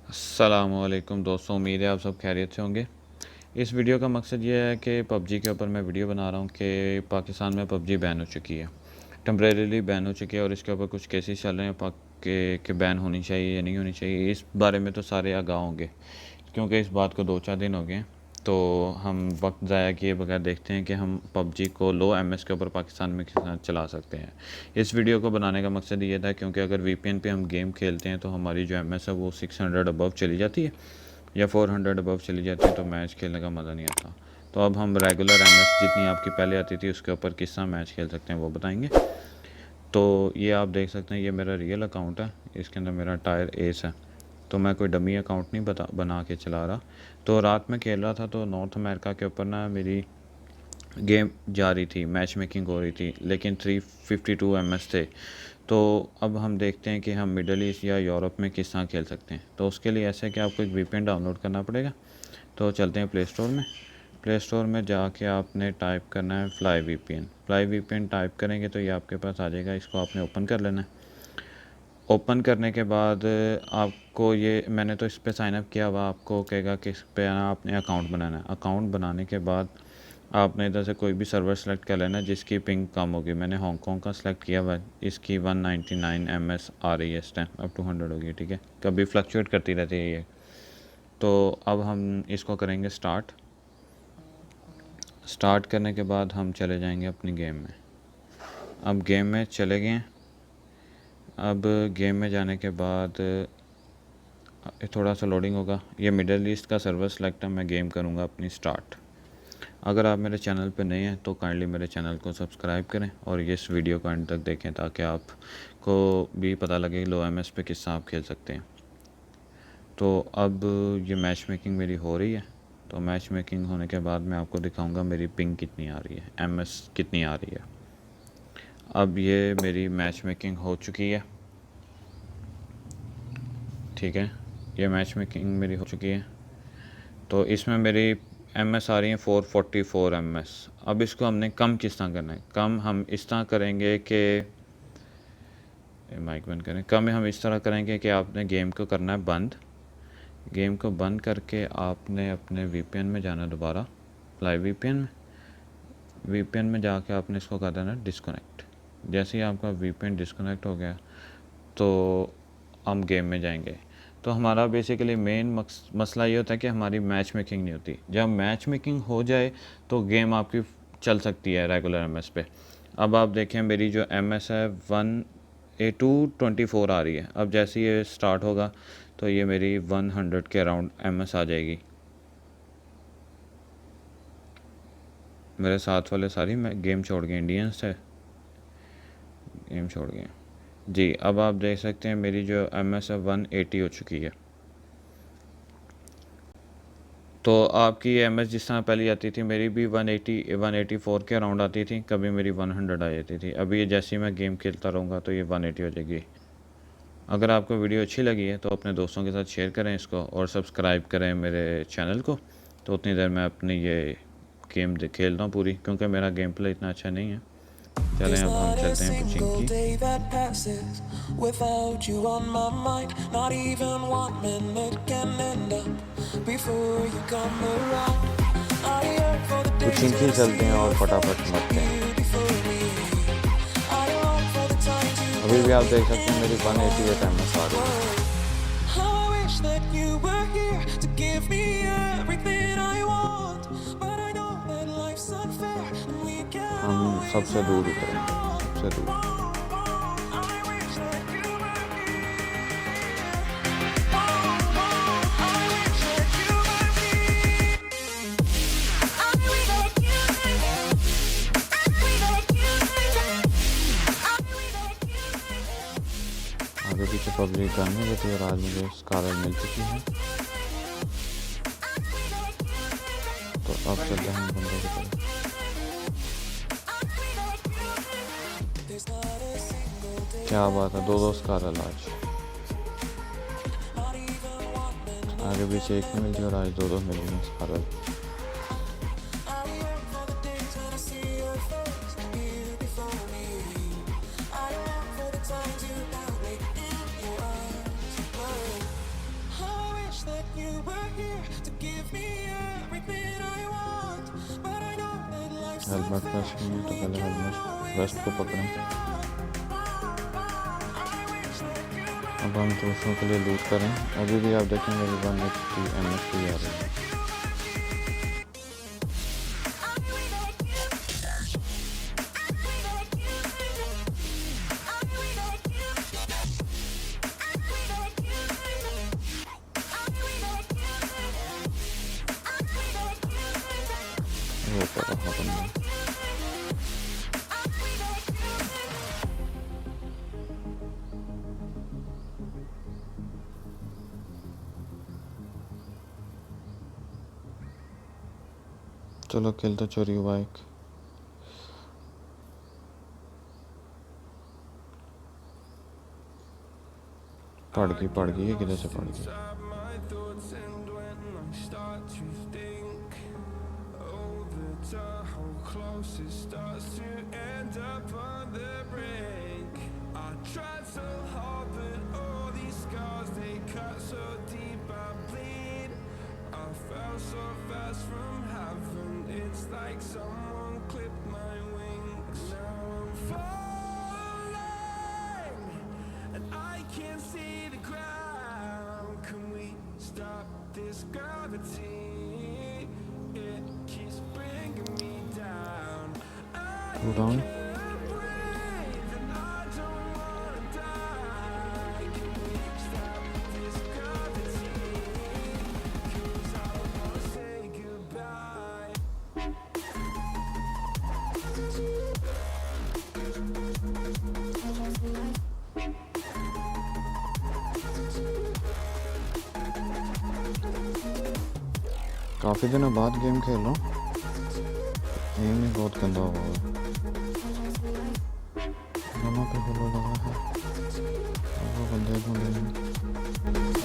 अस्सलामुअलैकुम दोस्तों, उम्मीद है आप सब खैरियत से होंगे। इस वीडियो का मकसद ये है कि पबजी के ऊपर मैं वीडियो बना रहा हूँ कि पाकिस्तान में पबजी बैन हो चुकी है, टेम्परेरीली बैन हो चुकी है और इसके ऊपर कुछ केसेस चल रहे हैं कि बैन होनी चाहिए या नहीं होनी चाहिए। इस बारे में तो सारे आगाह होंगे क्योंकि इस बात को 2-4 दिन हो गए। तो हम वक्त ज़ाया किए बगैर देखते हैं कि हम पबजी को लो एमएस के ऊपर पाकिस्तान में किस तरह चला सकते हैं। इस वीडियो को बनाने का मकसद ये था क्योंकि अगर वीपीएन पे हम गेम खेलते हैं तो हमारी जो एमएस है वो 600 अबव चली जाती है या 400 अबव चली जाती है, तो मैच खेलने का मज़ा नहीं आता। तो अब हम रेगुलर एमएस जितनी आपकी पहले आती थी उसके ऊपर किस तरह मैच खेल सकते हैं वो बताएंगे। तो ये आप देख सकते हैं, ये मेरा रियल अकाउंट है, इसके अंदर मेरा टायर एस है। तो मैं कोई डमी अकाउंट नहीं बना के चला रहा। तो रात में खेल रहा था तो नॉर्थ अमेरिका के ऊपर ना मेरी गेम जा रही थी, मैच मेकिंग हो रही थी, लेकिन 352 एमएस थे। तो अब हम देखते हैं कि हम मिडल ईस्ट या यूरोप में किस तरह खेल सकते हैं। तो उसके लिए ऐसे कि आपको एक वीपीएन डाउनलोड करना पड़ेगा। तो चलते हैं प्ले स्टोर में जाके आपने टाइप करना है फ्लाई वीपीएन टाइप करेंगे तो ये आपके पास आ जाएगा। इसको आपने ओपन कर लेना है। ओपन करने के बाद आपको ये, मैंने तो इस पर साइनअप किया हुआ, आपको कहेगा कि इस पर आपने अकाउंट बनाना है। अकाउंट बनाने के बाद आपने इधर से कोई भी सर्वर सेलेक्ट कर लेना जिसकी पिंग कम होगी। मैंने हांगकॉन्ग का सेलेक्ट किया हुआ, इसकी 199 एमएस आ रही है इस टाइम, अब 200 होगी। ठीक है, कभी फ्लक्चुएट करती रहती है ये। तो अब हम इसको करेंगे स्टार्ट करने के बाद हम चले जाएंगे अपनी गेम में। अब गेम में चले गए। अब गेम में जाने के बाद थोड़ा सा लोडिंग होगा। ये मिडल ईस्ट का सर्वर सेलेक्ट है, मैं गेम करूँगा अपनी स्टार्ट। अगर आप मेरे चैनल पर नए हैं तो काइंडली मेरे चैनल को सब्सक्राइब करें और ये इस वीडियो को एंड तक देखें ताकि आपको भी पता लगे लो एमएस पे किस तरह आप खेल सकते हैं। तो अब ये मैच मेकिंग मेरी हो रही है। तो मैच मेकिंग होने के बाद मैं आपको दिखाऊंगा मेरी पिंग कितनी आ रही है, एमएस कितनी आ रही है। अब ये मेरी मैच मेकिंग हो चुकी है। ठीक है, ये मैच मेकिंग मेरी हो चुकी है। तो इसमें मेरी एमएस आ रही है 444 एमएस। अब इसको हमने कम किस तरह करना है? कम हम इस तरह करेंगे कि माइक बंद करें। कम हम इस तरह करेंगे कि आपने गेम को करना है बंद। गेम को बंद करके आपने अपने वीपीएन में जाना, दोबारा फ्लाई वीपीएन में जाके आपने इसको कर देना डिस्कनेक्ट। जैसे ही आपका वीपीएन डिस्कनेक्ट हो गया तो हम गेम में जाएंगे। तो हमारा बेसिकली मेन मसला ये होता है कि हमारी मैच मेकिंग नहीं होती। जब मैच मेकिंग हो जाए तो गेम आपकी चल सकती है रेगुलर एमएस पे। अब आप देखें मेरी जो एमएस है 1A224 आ रही है। अब जैसे ये स्टार्ट होगा तो ये मेरी 100 के अराउंड एमएस आ जाएगी। मेरे साथ वाले सारी मैं गेम छोड़ गए, इंडियंस है, गेम छोड़ गए जी। अब आप देख सकते हैं मेरी जो एमएस है 180 हो चुकी है। तो आपकी एमएस जिस तरह पहले आती थी मेरी भी 184 के अराउंड आती थी, कभी मेरी 100 आ जाती थी। अभी ये जैसे ही मैं गेम खेलता रहूँगा तो ये 180 हो जाएगी। अगर आपको वीडियो अच्छी लगी है तो अपने दोस्तों के साथ शेयर करें इसको और सब्सक्राइब करें मेरे चैनल को। तो उतनी देर मैं अपनी ये गेम खेल रहा हूँ पूरी, क्योंकि मेरा गेम प्ले इतना अच्छा नहीं है। चलें अब हम चलते हैं पुचिंकी। पुचिंकी चलते हैं और फटाफट मरते हैं। अभी भी आप देख सकते हैं मेरी 188 एमएस आ रही है। हम सबसे दूर उतरेंगे, सबसे दूर। आगे पीछे पब्लिक करने देती है और आज मुझे स्कारल मिल चुकी है। तो अब चलते हैं बंदे की तरफ। क्या बात है, दो स्कारल आज। आगे पीछे एक नहीं मिलती और आज दो मिल गई स्कारल। हेलमेट प्रेस करेंगे तो पहले हेलमेट वेस्ट को पकड़ें। अब हम दूसरों के लिए लूट करें। अभी भी आप देखेंगे 1 HP MSP आ रही है। वो पता खत्म है। चलो किल तो चोरी हुआ एक। पड़ गई किधर से पड़ गई। It's like someone clipped my wings. Now I'm falling, and I can't see the ground. Can we stop this gravity? It keeps bringing me down. Go down. Can't breathe, and I don't wanna die. Can we stop this gravity? 'Cause I wanna say goodbye. काफ़ी दिनों बाद game खेल रहा हूँ। M ही बहुत गंदा हुआ है। पे लगा है वो बंदे ढूंढेंगे।